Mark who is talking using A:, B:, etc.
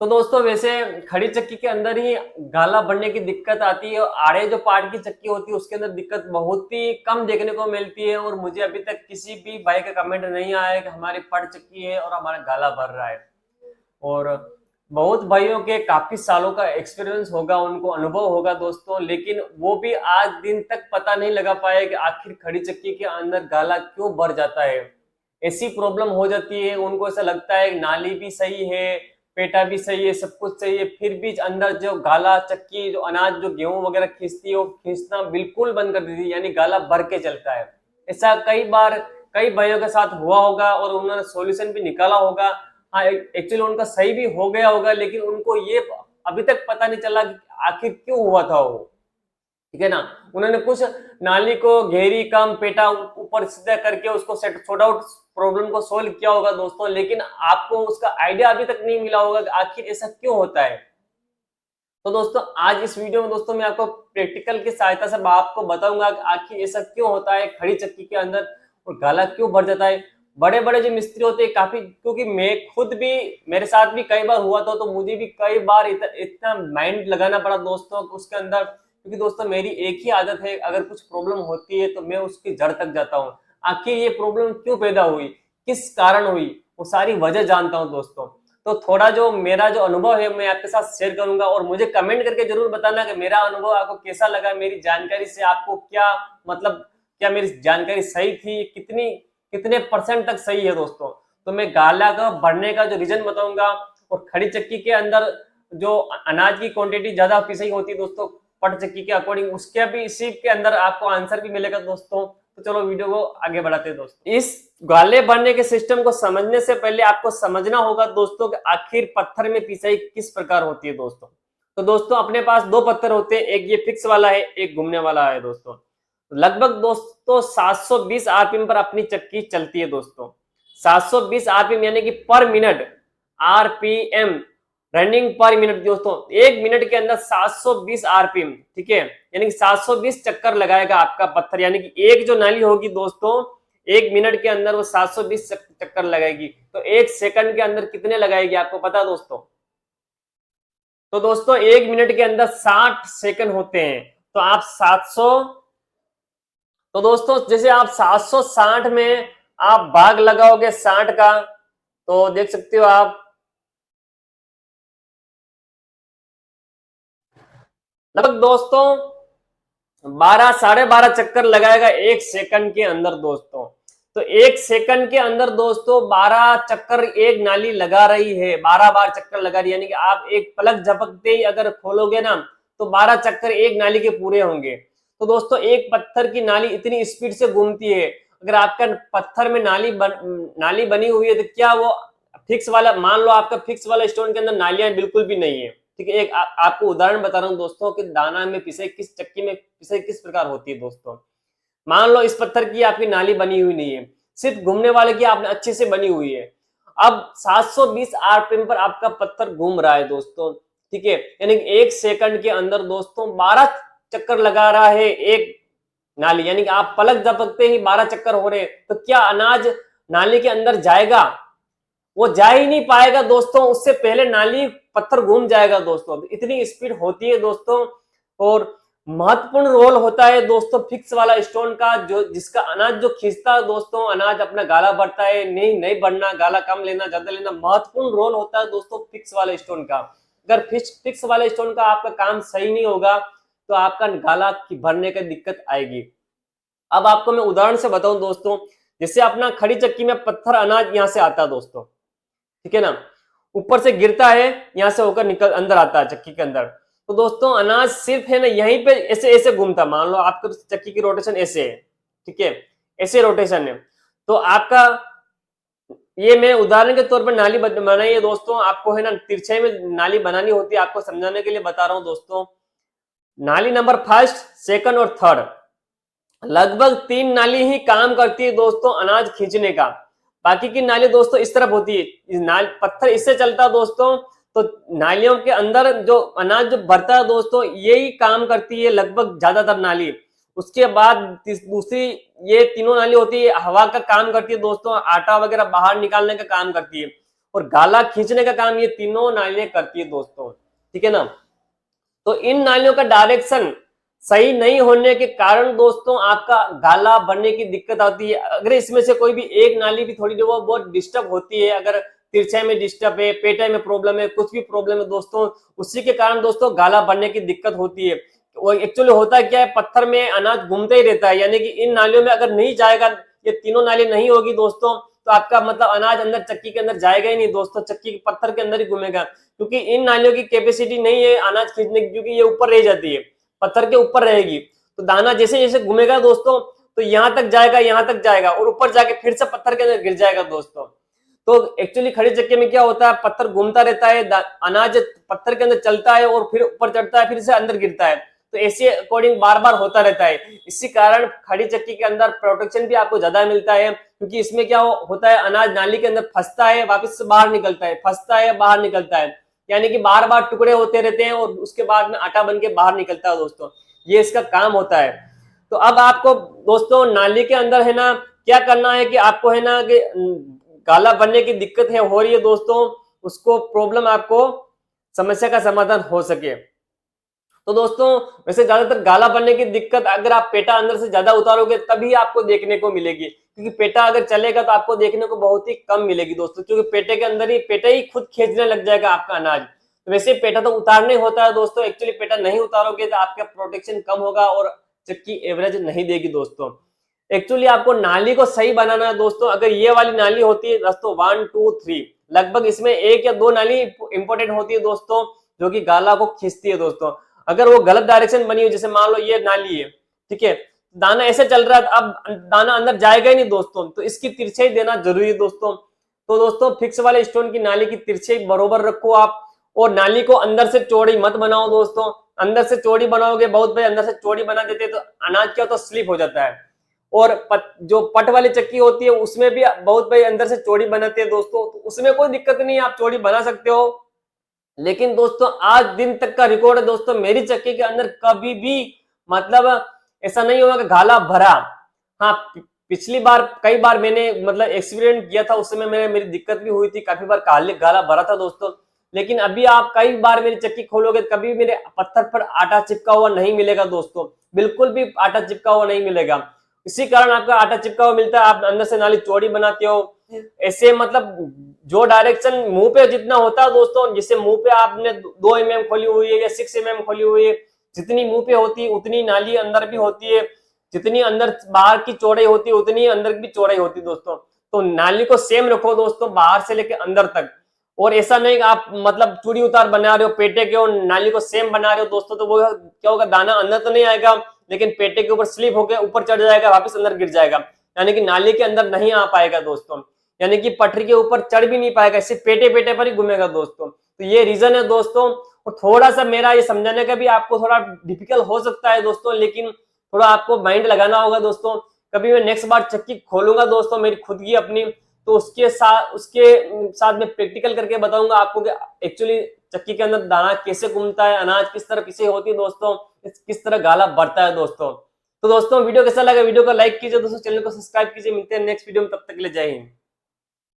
A: तो दोस्तों वैसे खड़ी चक्की के अंदर ही गाला बढ़ने की दिक्कत आती है और आड़े जो पार्ट की चक्की होती है उसके अंदर दिक्कत बहुत ही कम देखने को मिलती है। और मुझे अभी तक किसी भी भाई का कमेंट नहीं आया है कि हमारी फट चक्की है और हमारा गाला भर रहा है। और बहुत भाइयों के काफी सालों का एक्सपीरियंस होगा, उनको अनुभव होगा दोस्तों, लेकिन वो भी आज दिन तक पता नहीं लगा पाए कि आखिर खड़ी चक्की के अंदर गाला क्यों भर जाता है। ऐसी प्रॉब्लम हो जाती है, उनको ऐसा लगता है नाली भी सही है, पेटा भी सही है, सब कुछ सही है, फिर भी अंदर जो गाला चक्की जो अनाज जो गेहूं वगैरह खींचती है वो खींचना बिल्कुल बंद कर देती है, यानी गाला भर के चलता है। ऐसा कई बार कई भाइयों के साथ हुआ होगा और उन्होंने सॉल्यूशन भी निकाला होगा। हाँ, एक्चुअली उनका सही भी हो गया होगा, लेकिन उनको ये अभी तक पता नहीं चला कि आखिर क्यों हुआ था वो। ठीक है ना। उन्होंने कुछ नाली को घेरी कम पेटा ऊपर सीधा करके उसको सेट सॉर्ट आउट प्रॉब्लम को सोल्व किया होगा दोस्तों, लेकिन आपको उसका आइडिया अभी तक नहीं मिला होगा कि आखिर ऐसा क्यों होता है। तो दोस्तों आज इस वीडियो में दोस्तों मैं आपको प्रैक्टिकल की सहायता से आपको बताऊंगा कि आखिर ऐसा क्यों होता है खड़ी चक्की के अंदर और गाला क्यों भर जाता है। बड़े बड़े जो मिस्त्री होते हैं काफी, क्योंकि मैं खुद भी मेरे साथ भी कई बार हुआ था, तो मुझे भी कई बार इतना माइंड लगाना पड़ा दोस्तों उसके अंदर। क्योंकि दोस्तों मेरी एक ही आदत है, अगर कुछ प्रॉब्लम होती है तो मैं उसकी जड़ तक जाता हूँ। आखिर ये प्रॉब्लम क्यों पैदा हुई, किस कारण हुई, वो सारी वजह जानता हूँ दोस्तों। तो थोड़ा जो मेरा जो अनुभव है मैं आपके साथ शेयर करूंगा और मुझे कमेंट करके जरूर बताना कि मेरा अनुभव आपको कैसा लगा, मेरी जानकारी से आपको क्या मतलब क्या मेरी जानकारी सही थी, कितनी कितने परसेंट तक सही है दोस्तों। तो मैं गाला का बढ़ने का जो रीजन बताऊंगा और खड़ी चक्की के अंदर जो अनाज की क्वांटिटी ज्यादा पिसाई होती है दोस्तों पट चक्की के अकॉर्डिंग, उसके भी इसी के अंदर आपको आंसर भी मिलेगा दोस्तों। तो चलो वीडियो को आगे बढ़ाते हैं दोस्तों। इस गाले भरने के सिस्टम को समझने से पहले आपको समझना होगा दोस्तों कि आखिर पत्थर में पिसाई किस प्रकार होती है दोस्तों। तो दोस्तों अपने पास दो पत्थर होते हैं, एक ये फिक्स वाला है, एक घूमने वाला है दोस्तों। लगभग दोस्तों 720 आरपीएम पर अपनी चक्की चलती है दोस्तों। 720 आरपीएम यानी कि पर मिनट, आरपीएम रनिंग पर मिनट दोस्तों। एक मिनट के अंदर 720 आरपीएम, ठीक है, यानी कि 720 चक्कर लगाएगा आपका पत्थर। यानी कि एक जो नाली होगी दोस्तों एक मिनट के अंदर वो 720 चक्कर लगाएगी। तो एक सेकंड के अंदर कितने लगाएगी आपको पता दोस्तों। तो दोस्तों एक मिनट के अंदर 60 सेकंड होते हैं। तो आप 700, तो दोस्तों जैसे आप 760 में आप भाग लगाओगे 60 का, तो देख सकते हो आप लगभग दोस्तों 12 12.5 चक्कर लगाएगा एक सेकंड के अंदर दोस्तों। तो एक सेकंड के अंदर दोस्तों 12 चक्कर एक नाली लगा रही है, 12 बार चक्कर लगा रही है। यानी कि आप एक पलक झपकते ही अगर खोलोगे ना तो 12 चक्कर एक नाली के पूरे होंगे। तो दोस्तों एक पत्थर की नाली इतनी स्पीड से घूमती है। अगर आपका पत्थर में नाली बनी हुई है तो क्या वो फिक्स वाला, मान लो आपका फिक्स वाला स्टोन के अंदर नालियां बिल्कुल भी नहीं है, ठीक है। एक आपको उदाहरण बता रहा हूं दोस्तों कि दाना में पिसे किस चक्की में पिसे किस प्रकार होती है दोस्तों। मान लो इस पत्थर की आपकी नाली बनी हुई नहीं है, सिर्फ घूमने वाले की आपने अच्छे से बनी हुई है। अब 720 आरपीएम पर आपका पत्थर घूम रहा है दोस्तों, ठीक है, यानी एक सेकंड के अंदर दोस्तों 12 चक्कर लगा रहा है एक नाली। यानी कि आप पलक झपकते ही 12 चक्कर हो रहे, तो क्या अनाज नाली के अंदर जाएगा? वो जा ही नहीं पाएगा दोस्तों, उससे पहले नाली पत्थर घूम जाएगा दोस्तों। इतनी स्पीड होती है दोस्तों। और महत्वपूर्ण रोल होता है दोस्तों फिक्स वाला स्टोन का, जो जिसका अनाज जो खींचता है दोस्तों, अनाज अपना गाला भरता है, नहीं बढ़ना, गाला कम लेना ज्यादा लेना, महत्वपूर्ण रोल होता है दोस्तों फिक्स वाले स्टोन का। अगर फिक्स वाले स्टोन का आपका काम सही नहीं होगा तो आपका गाला भरने की दिक्कत आएगी। अब आपको मैं उदाहरण से बताऊं दोस्तों, जैसे अपना खड़ी चक्की में पत्थर अनाज यहां से आता है दोस्तों, ठीक है ना, ऊपर से गिरता है, यहां से होकर निकल अंदर आता है चक्की के अंदर। तो दोस्तों अनाज सिर्फ है ना यहीं पे ऐसे ऐसे घूमता, मान लो आपके चक्की की रोटेशन ऐसे है, ठीक है, ऐसे रोटेशन है। तो आपका ये मैं उदाहरण के तौर पर नाली बनाई है दोस्तों, आपको है ना तिरछाई में नाली बनानी होती है, आपको समझाने के लिए बता रहा हूं दोस्तों। नाली नंबर फर्स्ट, सेकंड और थर्ड, लगभग 3 नाली ही काम करती है दोस्तों अनाज खींचने का। बाकी की नाली दोस्तों इस तरफ होती है, पत्थर इससे चलता है दोस्तों। तो नालियों के अंदर जो अनाज जो भरता है दोस्तों यही काम करती है लगभग ज्यादातर नाली। उसके बाद दूसरी ये तीनों नाली होती है हवा का काम करती है दोस्तों, आटा वगैरह बाहर निकालने का काम करती है। और गाला खींचने का काम ये तीनों नालियां करती है दोस्तों, ठीक है ना। तो इन नालियों का डायरेक्शन सही नहीं होने के कारण दोस्तों आपका गाला बनने की दिक्कत आती है। अगर इसमें से कोई भी एक नाली भी थोड़ी वो बहुत डिस्टर्ब होती है, अगर तिरछे में डिस्टर्ब है, पेटे में प्रॉब्लम है, कुछ भी प्रॉब्लम है दोस्तों, उसी के कारण दोस्तों गाला बनने की दिक्कत होती है। वो एक्चुअली होता क्या है, पत्थर में अनाज घूमता ही रहता है, यानी कि इन नालियों में अगर नहीं जाएगा, ये तीनों नाली नहीं होगी दोस्तों, तो आपका मतलब अनाज अंदर चक्की के अंदर जाएगा ही नहीं दोस्तों, चक्की के पत्थर के अंदर ही घूमेगा, क्योंकि इन नालियों की कैपेसिटी नहीं है अनाज खींचने की, क्योंकि ये ऊपर रह जाती है, पत्थर के ऊपर रहेगी। तो दाना जैसे जैसे घूमेगा दोस्तों, तो यहाँ तक जाएगा, यहाँ तक जाएगा, और ऊपर जाके फिर से पत्थर के अंदर गिर जाएगा दोस्तों। तो एक्चुअली खड़ी चक्की में क्या होता है, पत्थर घूमता रहता है, अनाज पत्थर के अंदर चलता है और फिर ऊपर चढ़ता है, फिर से अंदर गिरता है, तो ऐसे अकॉर्डिंग बार बार होता रहता है। इसी कारण खड़ी चक्की के अंदर प्रोटेक्शन भी आपको ज्यादा मिलता है, क्योंकि इसमें क्या होता है, अनाज नाली के अंदर फंसता है, वापस से बाहर निकलता है, फंसता है, बाहर निकलता है, यानी कि बार बार टुकड़े होते रहते हैं और उसके बाद में आटा बन के बाहर निकलता है दोस्तों, ये इसका काम होता है। तो अब आपको दोस्तों नाली के अंदर है ना क्या करना है कि आपको है ना कि गाला बनने की दिक्कत है हो रही है दोस्तों, उसको प्रॉब्लम आपको समस्या का समाधान हो सके। तो दोस्तों वैसे ज्यादातर गाला बनने की दिक्कत अगर आप पेटा अंदर से ज्यादा उतारोगे तभी आपको देखने को मिलेगी, क्योंकि पेटा अगर चलेगा तो आपको देखने को बहुत ही कम मिलेगी दोस्तों, क्योंकि पेटे के अंदर ही पेटा ही खुद खींचने लग जाएगा आपका अनाज। तो वैसे पेटा तो उतारने होता है दोस्तों, एक्चुअली पेटा नहीं उतारोगे तो आपका प्रोटेक्शन कम होगा और चक्की एवरेज नहीं देगी दोस्तों। एक्चुअली आपको नाली को सही बनाना है दोस्तों। अगर ये वाली नाली होती है दोस्तों 1 2 3, लगभग इसमें एक या दो नाली इंपॉर्टेंट होती है दोस्तों, जो कि गाला को खींचती है दोस्तों। अगर वो गलत डायरेक्शन बनी हो, जैसे मान लो ये नाली है, ठीक है, दाना ऐसे चल रहा है, अब दाना अंदर जाएगा ही नहीं दोस्तों, तो इसकी तिरछाई देना जरूरी है दोस्तों। तो दोस्तों फिक्स वाले स्टोन की नाली की तिरछाई बरोबर रखो आप, और नाली को अंदर से चौड़ी मत बनाओ दोस्तों। अंदर से चौड़ी बनाओगे, बहुत भाई अंदर से चौड़ी बना देते तो अनाज क्या तो स्लिप हो जाता है। और जो पट वाली चक्की होती है उसमें भी बहुत भाई अंदर से चौड़ी बनाते हैं दोस्तों, तो उसमें कोई दिक्कत नहीं है, आप चौड़ी बना सकते हो। लेकिन दोस्तों आज दिन तक का रिकॉर्ड है दोस्तों, मेरी चक्की के अंदर कभी भी मतलब ऐसा नहीं हुआ कि गाला भरा। हाँ, पिछली बार कई बार मैंने मतलब एक्सपीरियंस किया था, उस समय मेरी दिक्कत भी हुई थी, काफी बार गाला भरा था दोस्तों। लेकिन अभी आप कई बार मेरी चक्की खोलोगे कभी मेरे पत्थर पर आटा चिपका हुआ नहीं मिलेगा दोस्तों, बिल्कुल भी आटा चिपका हुआ नहीं मिलेगा। इसी कारण आपका आटा चिपका हुआ मिलता है, आप अंदर से नाली चौड़ी बनाते हो। ऐसे मतलब जो डायरेक्शन मुंह पे जितना होता है दोस्तों, जिससे मुंह पे आपने 2 mm खोली हुई है या 6 mm खोली हुई है, जितनी मुंह पे होती है उतनी नाली अंदर भी होती है, जितनी अंदर बाहर की चौड़ाई होती है उतनी अंदर की चौड़ाई होती है दोस्तों। तो नाली को सेम रखो दोस्तों, बाहर से लेकर अंदर तक। और ऐसा नहीं कि आप मतलब चूड़ी उतार बना रहे हो पेटे के और नाली को सेम बना रहे हो दोस्तों, तो वो क्या होगा, दाना अंदर तो नहीं आएगा, लेकिन पेटे के ऊपर स्लिप होकर ऊपर चढ़ जाएगा, वापस अंदर गिर जाएगा, यानी कि नाली के अंदर नहीं आ पाएगा दोस्तों, यानी कि पटरी के ऊपर चढ़ भी नहीं पाएगा, सिर्फ पेटे पेटे पर ही घूमेगा दोस्तों। तो ये रीजन है दोस्तों। और थोड़ा सा मेरा ये समझाने का भी आपको थोड़ा डिफिकल्ट हो सकता है दोस्तों, लेकिन थोड़ा आपको माइंड लगाना होगा दोस्तों। कभी मैं नेक्स्ट बार चक्की खोलूंगा दोस्तों मेरी खुद की अपनी, तो उसके साथ मैं प्रैक्टिकल करके बताऊंगा आपको कि एक्चुअली चक्की के अंदर दाना कैसे घूमता है, अनाज किस तरह पीछे होती है दोस्तों, किस तरह गाला बढ़ता है दोस्तों। तो दोस्तों वीडियो कैसा लगा, वीडियो को लाइक कीजिए दोस्तों, चैनल को सब्सक्राइब कीजिए। मिलते हैं नेक्स्ट वीडियो में, तब तक के लिए जय हिंद।